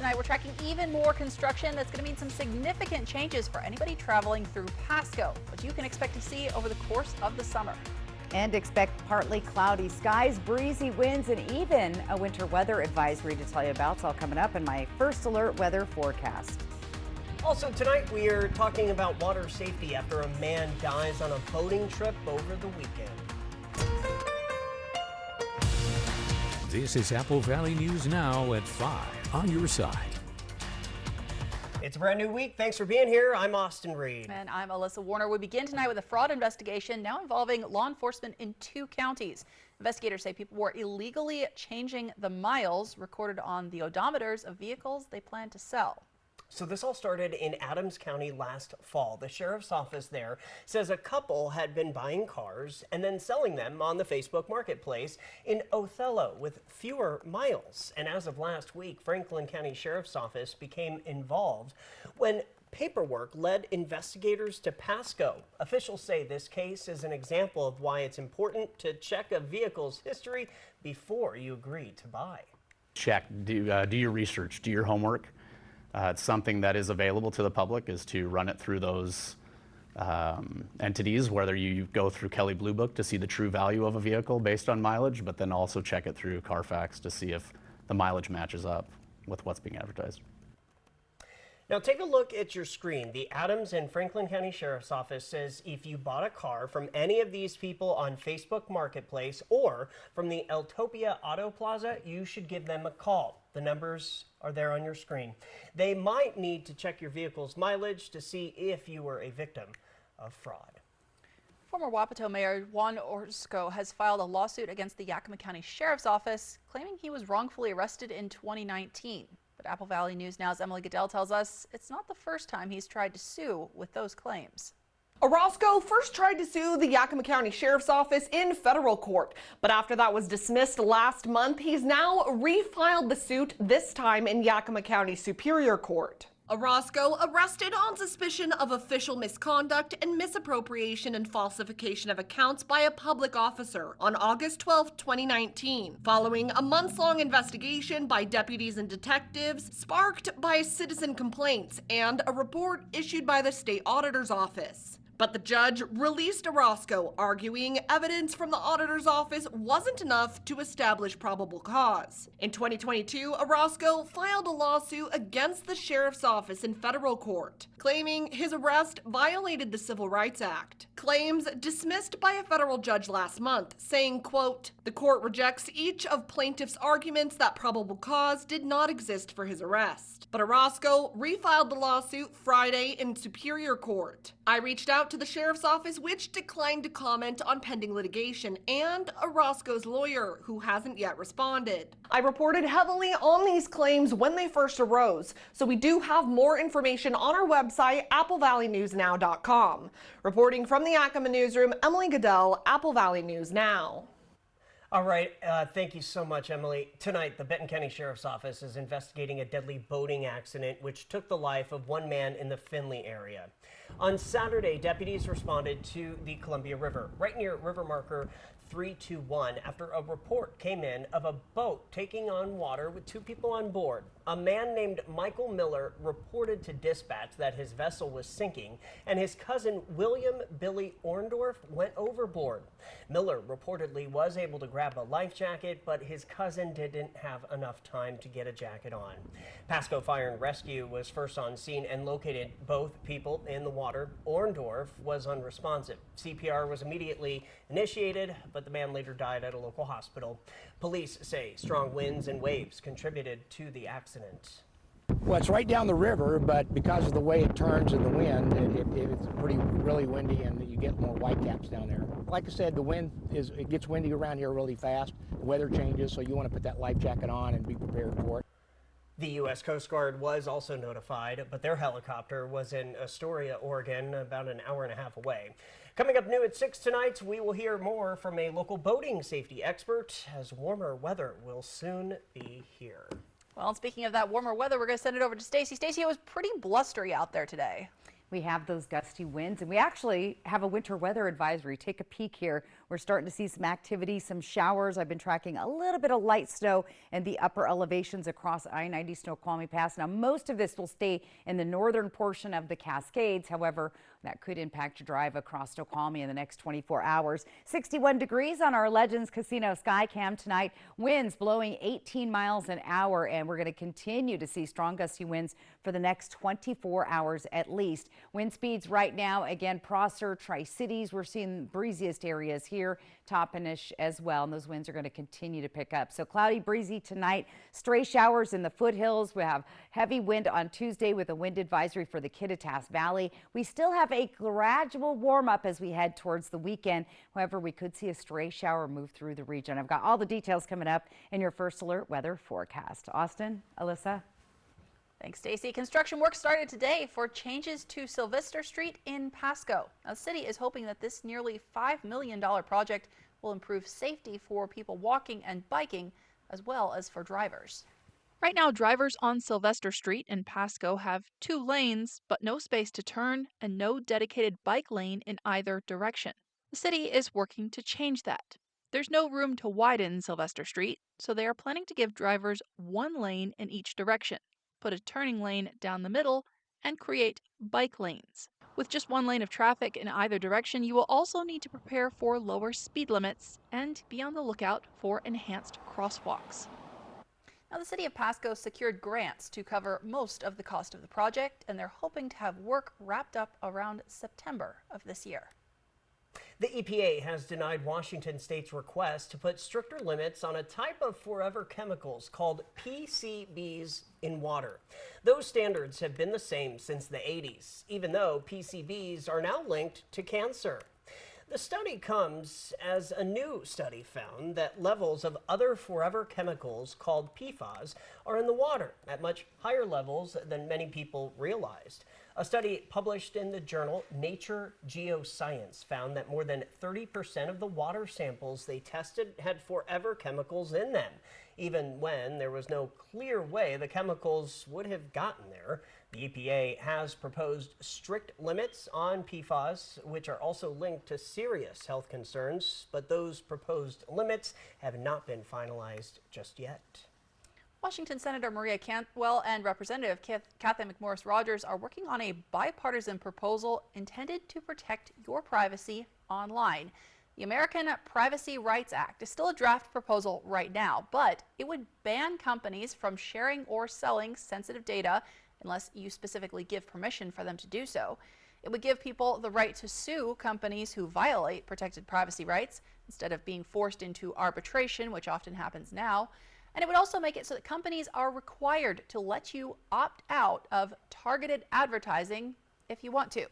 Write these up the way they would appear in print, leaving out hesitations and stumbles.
tonight, we're tracking even more construction that's going to mean some significant changes for anybody traveling through Pasco, what you can expect to see over the course of the summer. And expect partly cloudy skies, breezy winds, and even a winter weather advisory to tell you about. It's all coming up in my first alert weather forecast. Also tonight, we are talking about water safety after a man dies on a boating trip over the weekend. This is Apple Valley News Now at 5 on your side. It's a brand new week. Thanks for being here. I'm Austin Reed. And I'm Alyssa Warner. We begin tonight with a fraud investigation now involving law enforcement in 2 counties. Investigators say people were illegally changing the miles recorded on the odometers of vehicles they plan to sell. So this all started in Adams County last fall. The sheriff's office there says a couple had been buying cars and then selling them on the Facebook marketplace in Othello with fewer miles. And as of last week, Franklin County Sheriff's Office became involved when paperwork led investigators to Pasco. Officials say this case is an example of why it's important to check a vehicle's history before you agree to buy. Check, do your research, do your homework. It's something that is available to the public, is to run it through those entities, whether you go through Kelley Blue Book to see the true value of a vehicle based on mileage, but then also check it through Carfax to see if the mileage matches up with what's being advertised. Now take a look at your screen. The Adams and Franklin County Sheriff's Office says if you bought a car from any of these people on Facebook Marketplace or from the Eltopia Auto Plaza, you should give them a call. The numbers are there on your screen. They might need to check your vehicle's mileage to see if you were a victim of fraud. Former Wapato Mayor Juan Orozco has filed a lawsuit against the Yakima County Sheriff's Office, claiming he was wrongfully arrested in 2019. But Apple Valley News Now's Emily Goodell tells us it's not the first time he's tried to sue with those claims. Orozco first tried to sue the Yakima County Sheriff's Office in federal court, but after that was dismissed last month, he's now refiled the suit, this time in Yakima County Superior Court. Orozco arrested on suspicion of official misconduct and misappropriation and falsification of accounts by a public officer on August 12, 2019, following a months-long investigation by deputies and detectives sparked by citizen complaints and a report issued by the state auditor's office. But the judge released Orozco, arguing evidence from the auditor's office wasn't enough to establish probable cause. In 2022, Orozco filed a lawsuit against the sheriff's office in federal court, claiming his arrest violated the Civil Rights Act. Claims dismissed by a federal judge last month, saying, quote, "The court rejects each of plaintiff's arguments that probable cause did not exist for his arrest." But Orozco refiled the lawsuit Friday in Superior Court. I reached out to the sheriff's office, which declined to comment on pending litigation, and Orozco's lawyer, who hasn't yet responded. I reported heavily on these claims when they first arose, so we do have more information on our website, applevalleyNewsNow.com. Reporting from the Yakima newsroom, Emily Goodell, Apple Valley News Now. All right, thank you so much, Emily. Tonight, the Benton County Sheriff's Office is investigating a deadly boating accident which took the life of one man in the Findlay area. On Saturday, deputies responded to the Columbia River, right near river marker 321, after a report came in of a boat taking on water with 2 people on board. A man named Michael Miller reported to dispatch that his vessel was sinking, and his cousin William Billy Orndorff went overboard. Miller reportedly was able to grab a life jacket, but his cousin didn't have enough time to get a jacket on. Pasco Fire and Rescue was first on scene and located both people in the water. Orndorff was unresponsive. CPR was immediately initiated, but the man later died at a local hospital. Police say strong winds and waves contributed to the accident. Well, it's right down the river, but because of the way it turns in the wind, it's really windy, and you get more whitecaps down there. Like I said, it gets windy around here really fast. The weather changes, so you want to put that life jacket on and be prepared for it. The U.S. Coast Guard was also notified, but their helicopter was in Astoria, Oregon, about an hour and a half away. Coming up new at 6 tonight, we will hear more from a local boating safety expert, as warmer weather will soon be here. Well, speaking of that warmer weather, we're going to send it over to Stacy. Stacy, it was pretty blustery out there today. We have those gusty winds, and we actually have a winter weather advisory. Take a peek here. We're starting to see some activity, some showers. I've been tracking a little bit of light snow in the upper elevations across I-90 Snoqualmie Pass. Now, most of this will stay in the northern portion of the Cascades. However, that could impact your drive across Snoqualmie in the next 24 hours. 61 degrees on our Legends Casino sky cam tonight. Winds blowing 18 miles an hour, and we're going to continue to see strong gusty winds for the next 24 hours at least. Wind speeds right now, again, Prosser, Tri-Cities, we're seeing breeziest areas here, Toppenish as well, and those winds are going to continue to pick up. So cloudy, breezy tonight, stray showers in the foothills. We have heavy wind on Tuesday with a wind advisory for the Kittitas Valley. We still have a gradual warm up as we head towards the weekend. However, we could see a stray shower move through the region. I've got all the details coming up in your First Alert weather forecast. Austin, Alyssa. Thanks, Stacy. Construction work started today for changes to Sylvester Street in Pasco. Now, the city is hoping that this nearly $5 million project will improve safety for people walking and biking, as well as for drivers. Right now, drivers on Sylvester Street in Pasco have 2 lanes, but no space to turn and no dedicated bike lane in either direction. The city is working to change that. There's no room to widen Sylvester Street, so they are planning to give drivers 1 lane in each direction, put a turning lane down the middle, and create bike lanes. With just 1 lane of traffic in either direction, you will also need to prepare for lower speed limits and be on the lookout for enhanced crosswalks. Now, the city of Pasco secured grants to cover most of the cost of the project, and they're hoping to have work wrapped up around September of this year. The EPA has denied Washington State's request to put stricter limits on a type of forever chemicals called PCBs in water. Those standards have been the same since the 80s, even though PCBs are now linked to cancer. The study comes as a new study found that levels of other forever chemicals called PFAS are in the water at much higher levels than many people realized. A study published in the journal Nature Geoscience found that more than 30% of the water samples they tested had forever chemicals in them, even when there was no clear way the chemicals would have gotten there. The EPA has proposed strict limits on PFAS, which are also linked to serious health concerns, but those proposed limits have not been finalized just yet. Washington Senator Maria Cantwell and Representative Kathy McMorris Rodgers are working on a bipartisan proposal intended to protect your privacy online. The American Privacy Rights Act is still a draft proposal right now, but it would ban companies from sharing or selling sensitive data unless you specifically give permission for them to do so. It would give people the right to sue companies who violate protected privacy rights instead of being forced into arbitration, which often happens now. And it would also make it so that companies are required to let you opt out of targeted advertising if you want to.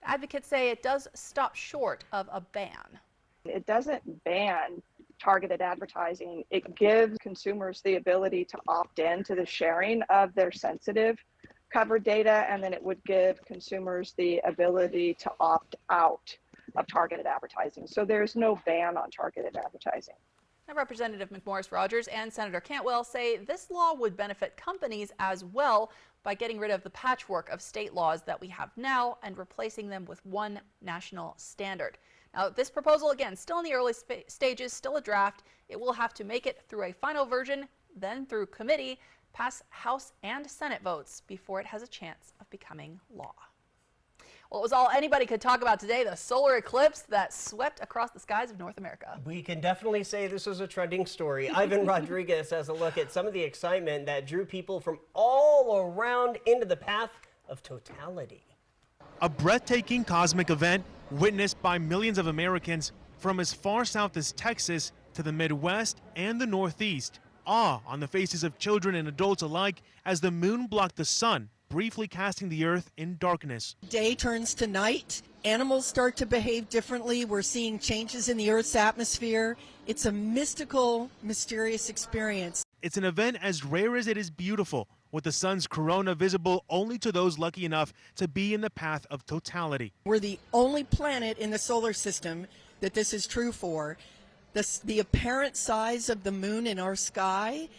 Advocates say it does stop short of a ban. It doesn't ban targeted advertising. It gives consumers the ability to opt in to the sharing of their sensitive covered data, and then it would give consumers the ability to opt out of targeted advertising. So there's no ban on targeted advertising. Now, Representative McMorris Rodgers and Senator Cantwell say this law would benefit companies as well by getting rid of the patchwork of state laws that we have now and replacing them with one national standard. Now, this proposal, again, still in the early stages, still a draft. It will have to make it through a final version, then through committee, pass House and Senate votes before it has a chance of becoming law. Well, it was all anybody could talk about today, the solar eclipse that swept across the skies of North America. We can definitely say this was a trending story. Ivan Rodriguez has a look at some of the excitement that drew people from all around into the path of totality. A breathtaking cosmic event witnessed by millions of Americans from as far south as Texas to the Midwest and the Northeast. Awe on the faces of children and adults alike as the moon blocked the sun, briefly casting the earth in darkness. Day turns to night. Animals start to behave differently. We're seeing changes in the Earth's atmosphere. It's a mystical, mysterious experience. It's an event as rare as it is beautiful, with the sun's corona visible only to those lucky enough to be in the path of totality. We're the only planet in the solar system that this is true for. The apparent size of the moon in our sky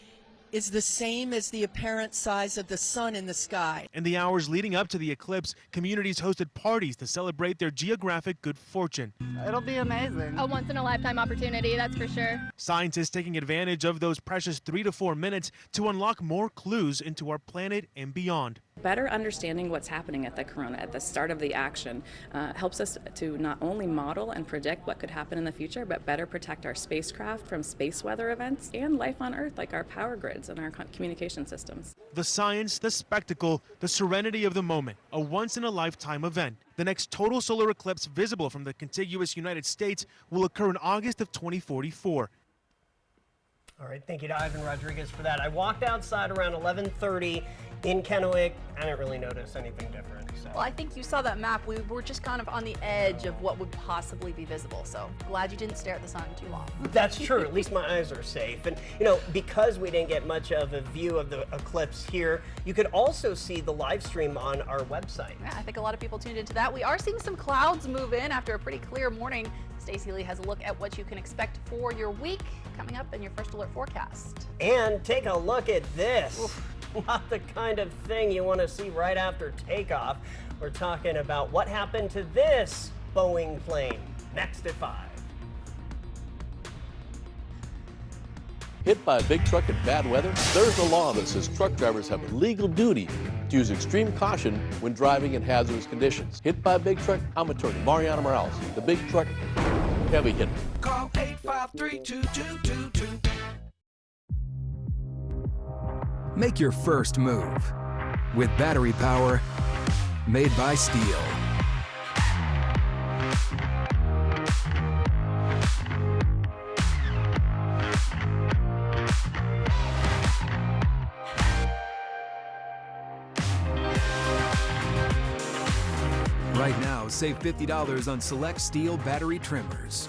is the same as the apparent size of the sun in the sky. In the hours leading up to the eclipse, communities hosted parties to celebrate their geographic good fortune. It'll be amazing. A once-in-a-lifetime opportunity, that's for sure. Scientists taking advantage of those precious 3 to 4 minutes to unlock more clues into our planet and beyond. Better understanding what's happening at the corona at the start of the action helps us to not only model and predict what could happen in the future, but better protect our spacecraft from space weather events and life on Earth, like our power grids and our communication systems. The science, the spectacle, the serenity of the moment, a once-in-a-lifetime event. The next total solar eclipse visible from the contiguous United States will occur in August of 2044. All right, thank you to Ivan Rodriguez for that. I walked outside around 11:30 in Kennewick. I didn't really notice anything different. So. Well, I think you saw that map. We were just kind of on the edge of what would possibly be visible. So glad you didn't stare at the sun too long. That's true. At least my eyes are safe. And, you know, because we didn't get much of a view of the eclipse here, you could also see the live stream on our website. Yeah, I think a lot of people tuned into that. We are seeing some clouds move in after a pretty clear morning. Stacey Lee has a look at what you can expect for your week coming up in your First Alert forecast. And take a look at this. Oof. Not the kind of thing you want to see right after takeoff. We're talking about what happened to this Boeing plane. Next at 5. Hit by a big truck in bad weather? There's a law that says truck drivers have a legal duty to use extreme caution when driving in hazardous conditions. Hit by a big truck? I'm attorney Mariana Morales, the big truck heavy hitter. Call 853-2222. Make your first move with battery power made by Steel. Right now, save $50 on select Steel battery trimmers.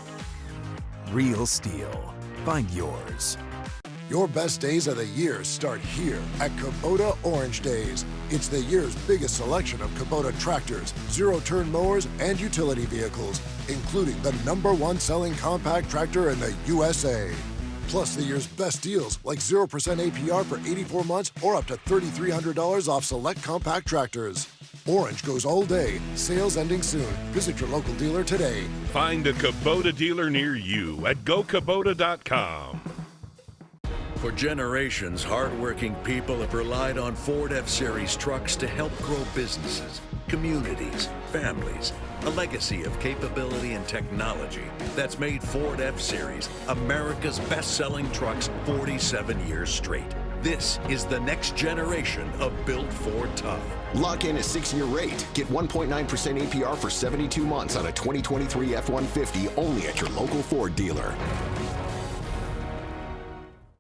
Real Steel. Find yours. Your best days of the year start here at Kubota Orange Days. It's the year's biggest selection of Kubota tractors, zero-turn mowers, and utility vehicles, including the #1 selling compact tractor in the USA. Plus the year's best deals, like 0% APR for 84 months or up to $3,300 off select compact tractors. Orange goes all day. Sales ending soon. Visit your local dealer today. Find a Kubota dealer near you at gokubota.com. For generations, hardworking people have relied on Ford F-Series trucks to help grow businesses, communities, families. A legacy of capability and technology that's made Ford F-Series America's best-selling trucks 47 years straight. This is the next generation of Built Ford Tough. Lock in a 6-year rate. Get 1.9% APR for 72 months on a 2023 F-150 only at your local Ford dealer.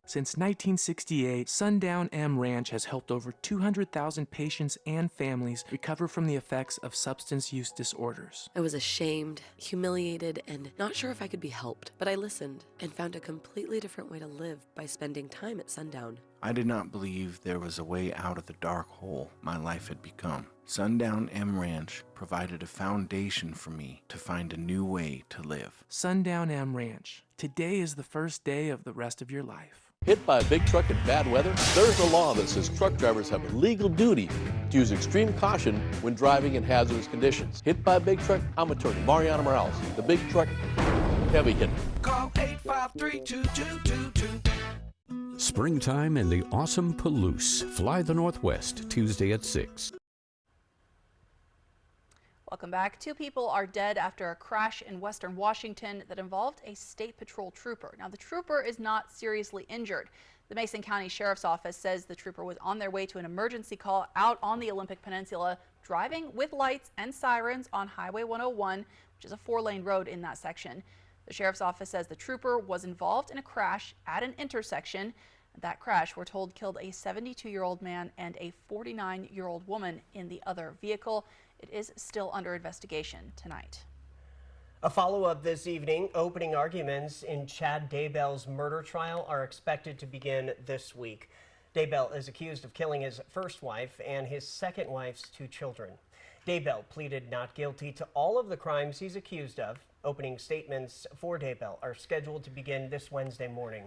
Since 1968, Sundown M Ranch has helped over 200,000 patients and families recover from the effects of substance use disorders. I was ashamed, humiliated, and not sure if I could be helped, but I listened and found a completely different way to live by spending time at Sundown. I did not believe there was a way out of the dark hole my life had become. Sundown M Ranch provided a foundation for me to find a new way to live. Sundown M Ranch. Today is the first day of the rest of your life. Hit by a big truck in bad weather? There's a law that says truck drivers have a legal duty to use extreme caution when driving in hazardous conditions. Hit by a big truck? I'm attorney Mariana Morales, the big truck heavy hitter. Call 853-2222. Springtime in the awesome Palouse. Fly the Northwest, Tuesday at 6. Welcome back. 2 people are dead after a crash in western Washington that involved a state patrol trooper. Now, the trooper is not seriously injured. The Mason County Sheriff's Office says the trooper was on their way to an emergency call out on the Olympic Peninsula, driving with lights and sirens on Highway 101, which is a 4-lane road in that section. The Sheriff's Office says the trooper was involved in a crash at an intersection. That crash, we're told, killed a 72-year-old man and a 49-year-old woman in the other vehicle. It is still under investigation tonight. A follow-up this evening. Opening arguments in Chad Daybell's murder trial are expected to begin this week. Daybell is accused of killing his first wife and his second wife's 2 children. Daybell pleaded not guilty to all of the crimes he's accused of. Opening statements for Daybell are scheduled to begin this Wednesday morning.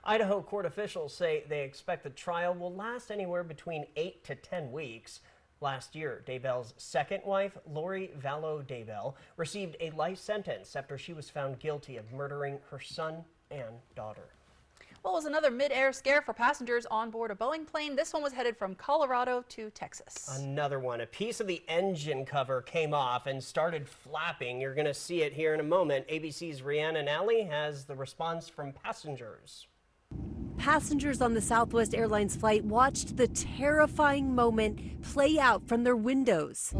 Idaho court officials say they expect the trial will last anywhere between 8 to 10 weeks. Last year, Daybell's second wife, Lori Vallow Daybell, received a life sentence after she was found guilty of murdering her son and daughter. Well, it was another mid-air scare for passengers on board a Boeing plane. This one was headed from Colorado to Texas. Another one. A piece of the engine cover came off and started flapping. You're going to see it here in a moment. ABC's Rhiannon Alley has the response from passengers. Passengers on the Southwest Airlines flight watched the terrifying moment play out from their windows.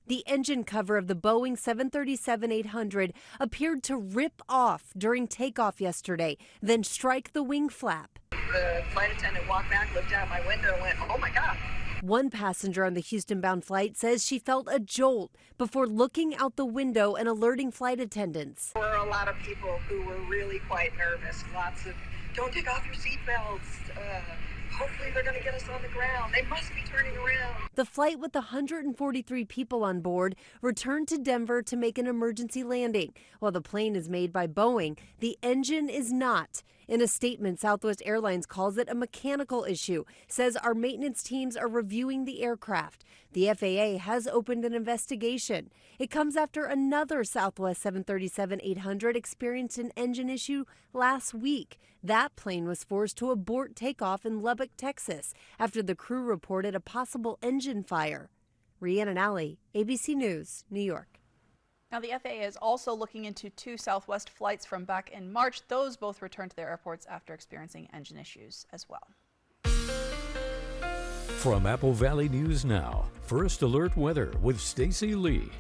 The engine cover of the Boeing 737-800 appeared to rip off during takeoff yesterday, then strike the wing flap. The flight attendant walked back, looked out my window, and went, "Oh my God." One passenger on the Houston-bound flight says she felt a jolt before looking out the window and alerting flight attendants. There were a lot of people who were really quite nervous. Lots of, "Don't take off your seatbelts. Hopefully they're going to get us on the ground. They must be turning around." The flight with 143 people on board returned to Denver to make an emergency landing. While the plane is made by Boeing, the engine is not. In a statement, Southwest Airlines calls it a mechanical issue, says our maintenance teams are reviewing the aircraft. The FAA has opened an investigation. It comes after another Southwest 737-800 experienced an engine issue last week. That plane was forced to abort takeoff in Lubbock, Texas, after the crew reported a possible engine fire. Rhiannon Alley, ABC News, New York. Now, the FAA is also looking into 2 Southwest flights from back in March. Those both returned to their airports after experiencing engine issues as well. From Apple Valley News Now, First Alert Weather with Stacy Lee.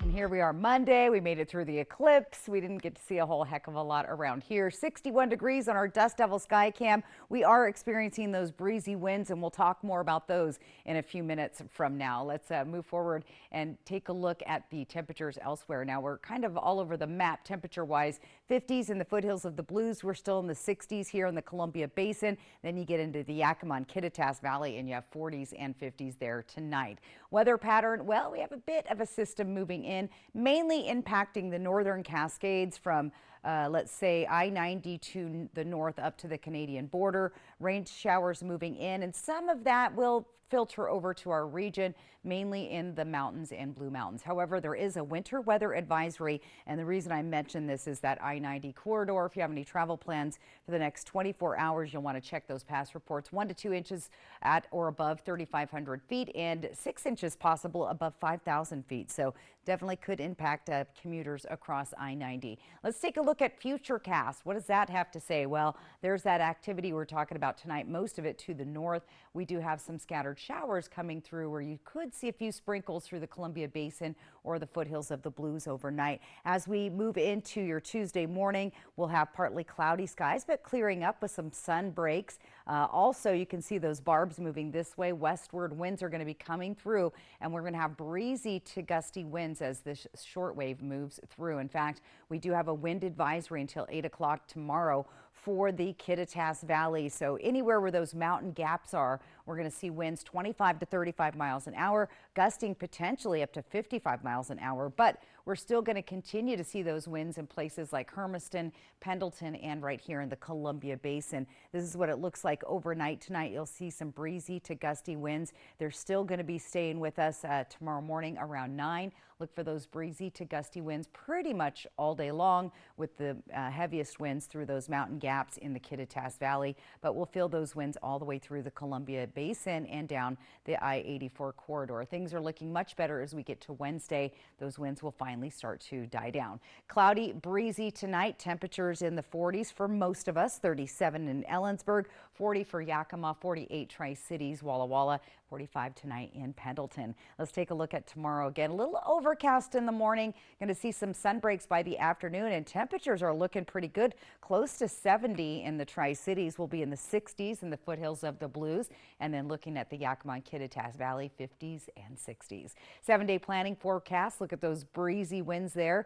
And here we are Monday. We made it through the eclipse. We didn't get to see a whole heck of a lot around here. 61 degrees on our Dust Devil sky cam. We are experiencing those breezy winds, and we'll talk more about those in a few minutes from now. Let's move forward and take a look at the temperatures elsewhere. Now, we're kind of all over the map temperature-wise. 50s in the foothills of the Blues. We're still in the 60s here in the Columbia Basin. Then you get into the Yakima and Kittitas Valley, and you have 40s and 50s there tonight. Weather pattern, well, we have a bit of a system moving in, mainly impacting the northern Cascades from let's say I-90 to the north up to the Canadian border. Rain showers moving in, and some of that will filter over to our region, mainly in the mountains and Blue Mountains. However, there is a winter weather advisory, and the reason I mention this is that I-90 corridor. If you have any travel plans for the next 24 hours, you'll want to check those past reports. 1 to 2 inches at or above 3,500 feet and 6 inches possible above 5,000 feet. So definitely could impact commuters across I-90. Let's take a look at Futurecast. What does that have to say? Well, there's that activity we're talking about tonight, most of it to the north. We do have some scattered showers coming through where you could see a few sprinkles through the Columbia Basin or the foothills of the Blues overnight. As we move into your Tuesday morning, we'll have partly cloudy skies, but clearing up with some sun breaks. Also, you can see those barbs moving this way. Westward winds are going to be coming through, and we're going to have breezy to gusty winds as this shortwave moves through. In fact, we do have a wind advisory until 8 o'clock tomorrow for the Kittitas Valley. So anywhere where those mountain gaps are, we're going to see winds 25 to 35 miles an hour, gusting potentially up to 55 miles an hour. But we're still going to continue to see those winds in places like Hermiston, Pendleton, and right here in the Columbia Basin. This is what it looks like overnight tonight. You'll see some breezy to gusty winds. They're still going to be staying with us tomorrow morning around 9. Look for those breezy to gusty winds pretty much all day long, with the heaviest winds through those mountain gaps in the Kittitas Valley. But we'll feel those winds all the way through the Columbia Basin and down the I-84 corridor. Things are looking much better as we get to Wednesday. Those winds will finally start to die down. Cloudy, breezy tonight. Temperatures in the 40s for most of us. 37 in Ellensburg, 40 for Yakima, 48 Tri-Cities, Walla Walla, 45 tonight in Pendleton. Let's take a look at tomorrow again. A little overcast in the morning. Going to see some sun breaks by the afternoon, and temperatures are looking pretty good, close to 70. 70 in the Tri-Cities. We'll be in the 60s in the foothills of the Blues. And then looking at the Yakima and Kittitas Valley, 50s and 60s. 7-day planning forecast. Look at those breezy winds there.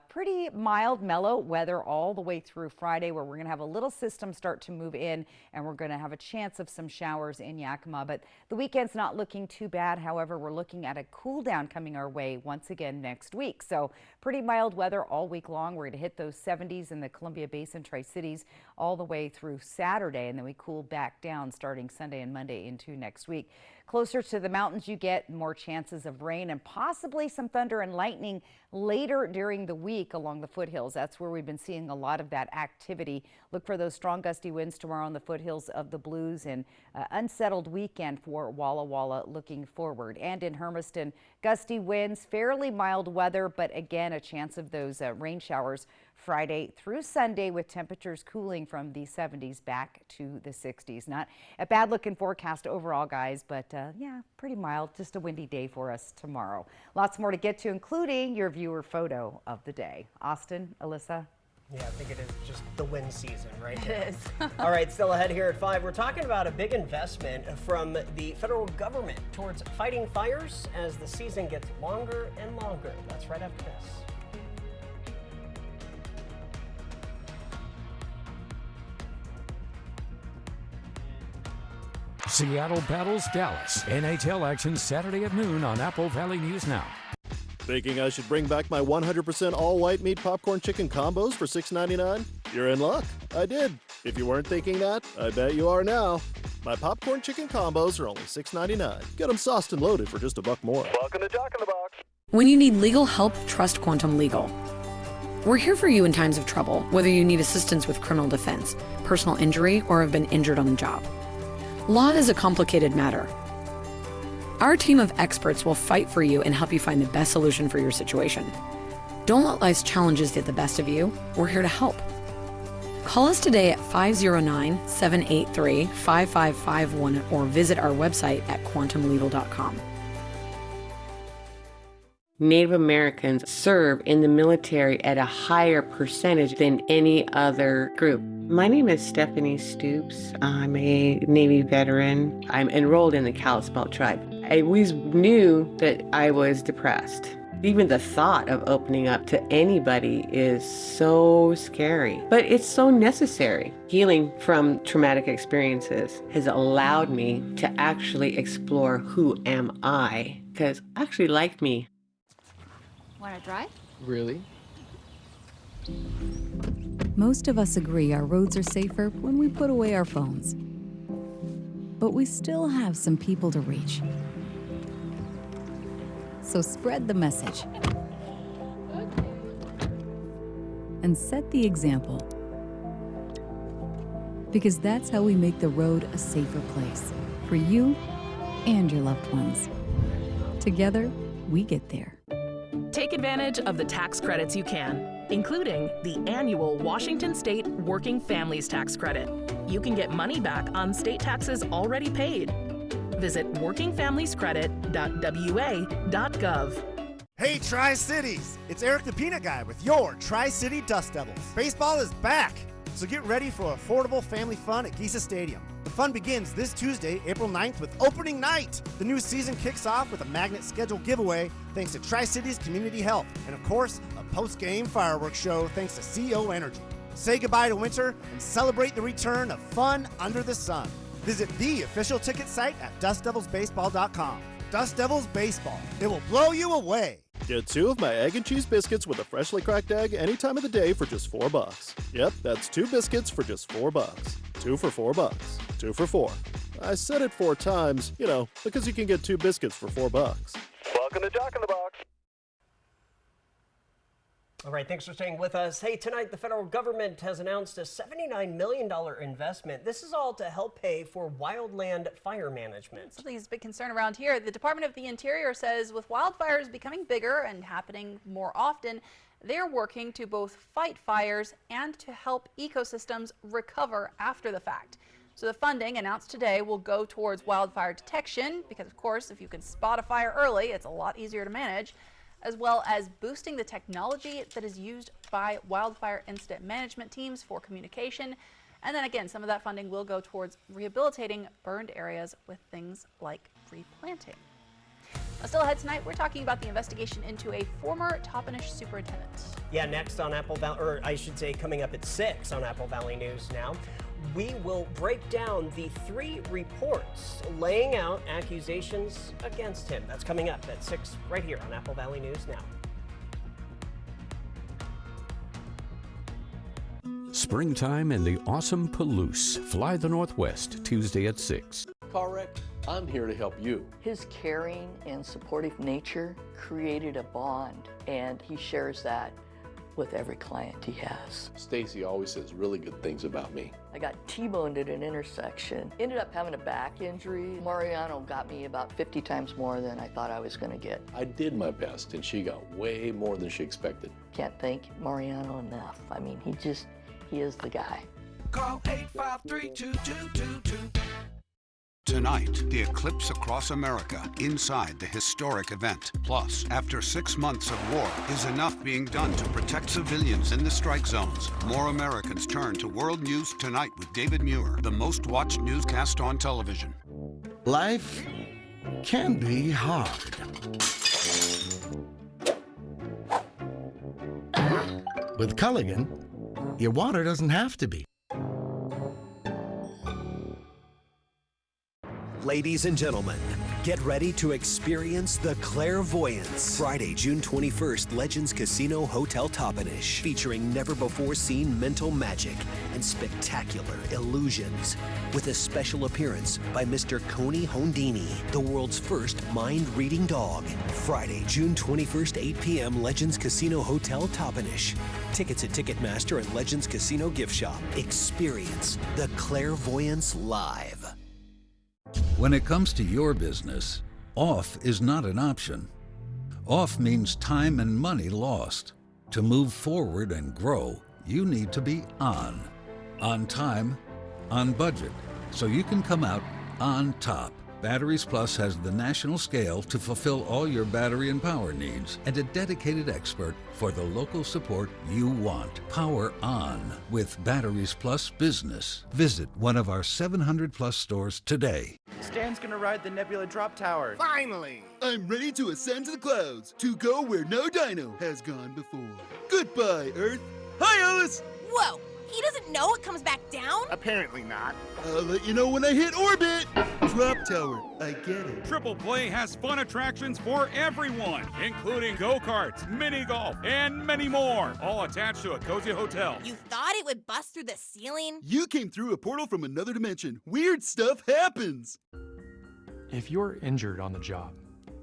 Pretty mild, mellow weather all the way through Friday, where we're going to have a little system start to move in, and we're going to have a chance of some showers in Yakima. But the weekend's not looking too bad. However, we're looking at a cool down coming our way once again next week. So pretty mild weather all week long. We're going to hit those 70s in the Columbia Basin, Tri-Cities all the way through Saturday, and then we cool back down starting Sunday and Monday into next week. Closer to the mountains you get, more chances of rain and possibly some thunder and lightning later during the week along the foothills. That's where we've been seeing a lot of that activity. Look for those strong gusty winds tomorrow on the foothills of the Blues, and unsettled weekend for Walla Walla looking forward. And in Hermiston, gusty winds, fairly mild weather, but again, a chance of those rain showers Friday through Sunday, with temperatures cooling from the 70s back to the 60s. Not a bad looking forecast overall, guys, but yeah, pretty mild. Just a windy day for us tomorrow. Lots more to get to, including your viewer photo of the day. Austin, Alyssa. Yeah, I think it is just the wind season right now. It is. All right, still ahead here at 5. We're talking about a big investment from the federal government towards fighting fires as the season gets longer and longer. That's right after this. Seattle battles Dallas. NHL action Saturday at noon on Apple Valley News Now. Thinking I should bring back my 100% all-white meat popcorn chicken combos for $6.99? You're in luck. I did. If you weren't thinking that, I bet you are now. My popcorn chicken combos are only $6.99. Get them sauced and loaded for just $1 more. Welcome to Jack in the Box. When you need legal help, trust Quantum Legal. We're here for you in times of trouble, whether you need assistance with criminal defense, personal injury, or have been injured on the job. Law is a complicated matter. Our team of experts will fight for you and help you find the best solution for your situation. Don't let life's challenges get the best of you. We're here to help. Call us today at 509-783-5551 or visit our website at quantumlegal.com. Native Americans serve in the military at a higher percentage than any other group. My name is Stephanie Stoops. I'm a Navy veteran. I'm enrolled in the Kalispel tribe. I always knew that I was depressed. Even the thought of opening up to anybody is so scary, but it's so necessary. Healing from traumatic experiences has allowed me to actually explore who am I, because I actually like me. Want to drive? Really? Most of us agree our roads are safer when we put away our phones. But we still have some people to reach. So spread the message. And set the example. Because that's how we make the road a safer place for you and your loved ones. Together, we get there. Take advantage of the tax credits you can, including the annual Washington State Working Families Tax Credit. You can get money back on state taxes already paid. Visit workingfamiliescredit.wa.gov. Hey Tri-Cities! It's Eric the Peanut Guy with your Tri-City Dust Devils. Baseball is back, so get ready for affordable family fun at Giza Stadium. The fun begins this Tuesday, April 9th with opening night. The new season kicks off with a magnet schedule giveaway thanks to Tri-Cities Community Health, and of course, a post-game fireworks show thanks to CO Energy. Say goodbye to winter and celebrate the return of fun under the sun. Visit the official ticket site at dustdevilsbaseball.com. Dust Devils Baseball. It will blow you away. Get 2 of my egg and cheese biscuits with a freshly cracked egg any time of the day for just $4. Yep, that's 2 biscuits for just $4. 2 for $4. 2 for $4. I said it 4 times, because you can get 2 biscuits for $4. Welcome to Jack in the Box. All right, thanks for staying with us. Hey, tonight the federal government has announced a $79 million investment. This is all to help pay for wildland fire management. Something that's a big concern around here. The Department of the Interior says with wildfires becoming bigger and happening more often, they're working to both fight fires and to help ecosystems recover after the fact. So the funding announced today will go towards wildfire detection because, of course, if you can spot a fire early, it's a lot easier to manage. as well as boosting the technology that is used by wildfire incident management teams for communication. And then again, some of that funding will go towards rehabilitating burned areas with things like replanting. Now, still ahead tonight, we're talking about the investigation into a former Toppenish superintendent. Yeah, next on Apple Valley, or I should say coming up at 6 on Apple Valley News Now, we will break down the 3 reports laying out accusations against him. That's coming up at 6 right here on Apple Valley News Now. Springtime in the awesome Palouse. Fly the Northwest, Tuesday at 6. Car wreck? I'm here to help you. His caring and supportive nature created a bond, and he shares that with every client he has. Stacy always says really good things about me. I got T-boned at an intersection. Ended up having a back injury. Mariano got me about 50 times more than I thought I was going to get. I did my best, and she got way more than she expected. Can't thank Mariano enough. I mean, he is the guy. Call 853-2222. Tonight, the eclipse across America inside the historic event. Plus, after 6 months of war, is enough being done to protect civilians in the strike zones? More Americans turn to World News Tonight with David Muir, the most watched newscast on television. Life can be hard. With Culligan, your water doesn't have to be. Ladies and gentlemen, get ready to experience the clairvoyance. Friday, June 21st, Legends Casino Hotel Toppenish, featuring never-before-seen mental magic and spectacular illusions, with a special appearance by Mr. Coney Hondini, the world's first mind-reading dog. Friday, June 21st, 8 p.m., Legends Casino Hotel Toppenish. Tickets at Ticketmaster and Legends Casino Gift Shop. Experience the clairvoyance live. When it comes to your business, off is not an option. Off means time and money lost. To move forward and grow, you need to be on time, on budget, so you can come out on top. Batteries Plus has the national scale to fulfill all your battery and power needs, and a dedicated expert for the local support you want. Power on with Batteries Plus Business. Visit one of our 700+ stores today. Stan's gonna ride the Nebula Drop Tower. Finally! I'm ready to ascend to the clouds, to go where no dino has gone before. Goodbye, Earth. Hi, Alice! Whoa! He doesn't know it comes back down? Apparently not. I'll let you know when I hit orbit. Drop tower, I get it. Triple Play has fun attractions for everyone, including go-karts, mini golf, and many more, all attached to a cozy hotel. You thought it would bust through the ceiling? You came through a portal from another dimension. Weird stuff happens. If you're injured on the job,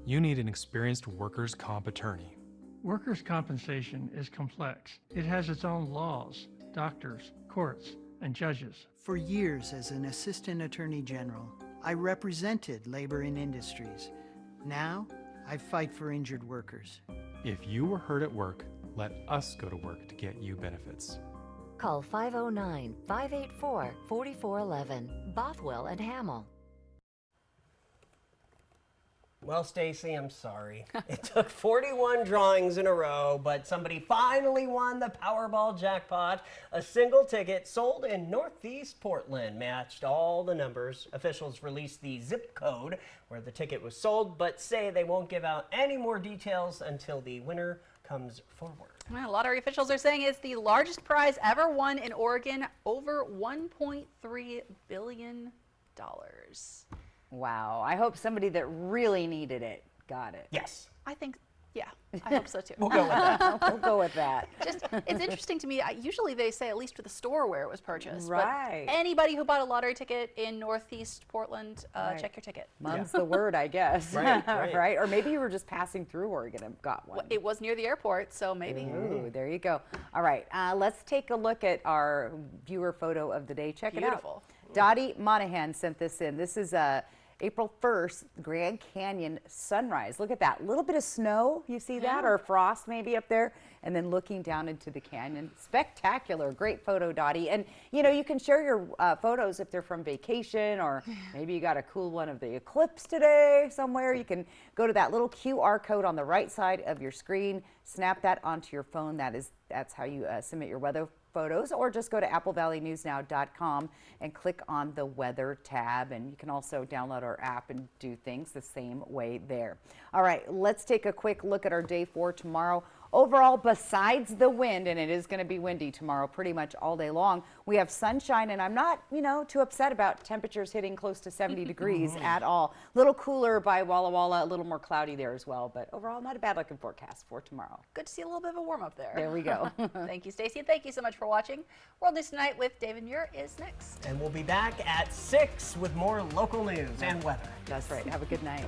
you need an experienced workers' comp attorney. Workers' compensation is complex. It has its own laws, doctors, courts, and judges. For years as an assistant attorney general, I represented labor and industries. Now, I fight for injured workers. If you were hurt at work, let us go to work to get you benefits. Call 509-584-4411. Bothwell and Hamill. Well, Stacy, I'm sorry. It took 41 drawings in a row, but somebody finally won the Powerball jackpot. A single ticket sold in Northeast Portland matched all the numbers. Officials released the zip code where the ticket was sold, but say they won't give out any more details until the winner comes forward. Well, lottery officials are saying it's the largest prize ever won in Oregon, over $1.3 billion. Wow. I hope somebody that really needed it got it. Yes. I think, yeah, I hope so too. We'll go with that. We'll go with that. Just, it's interesting to me. Usually they say at least with the store where it was purchased. Right. But anybody who bought a lottery ticket in Northeast Portland, check your ticket. Mum's the word, I guess. Right. Right? Or maybe you were just passing through Oregon and got one. Well, it was near the airport, so maybe. Ooh, there you go. All right, let's take a look at our viewer photo of the day. Check it out. Beautiful. Dottie Monahan sent this in. This is April 1st, Grand Canyon sunrise. Look at that. Little bit of snow. You see that? Or frost maybe up there. And then looking down into the canyon. Spectacular. Great photo, Dottie. And, you know, you can share your photos if they're from vacation, or maybe you got a cool one of the eclipse today somewhere. You can go to that little QR code on the right side of your screen, snap that onto your phone. That's how you submit your weather photos, or just go to applevalleyNewsNow.com and click on the weather tab, and you can also download our app and do things the same way there. All right, let's take a quick look at our day for tomorrow. Overall, besides the wind, and it is going to be windy tomorrow pretty much all day long, we have sunshine, and I'm not, too upset about temperatures hitting close to 70 degrees at all. A little cooler by Walla Walla, a little more cloudy there as well, but overall, not a bad looking forecast for tomorrow. Good to see a little bit of a warm up there. There we go. Thank you, Stacey, and thank you so much for watching. World News Tonight with David Muir is next. And we'll be back at 6 with more local news and weather. That's right. Have a good night.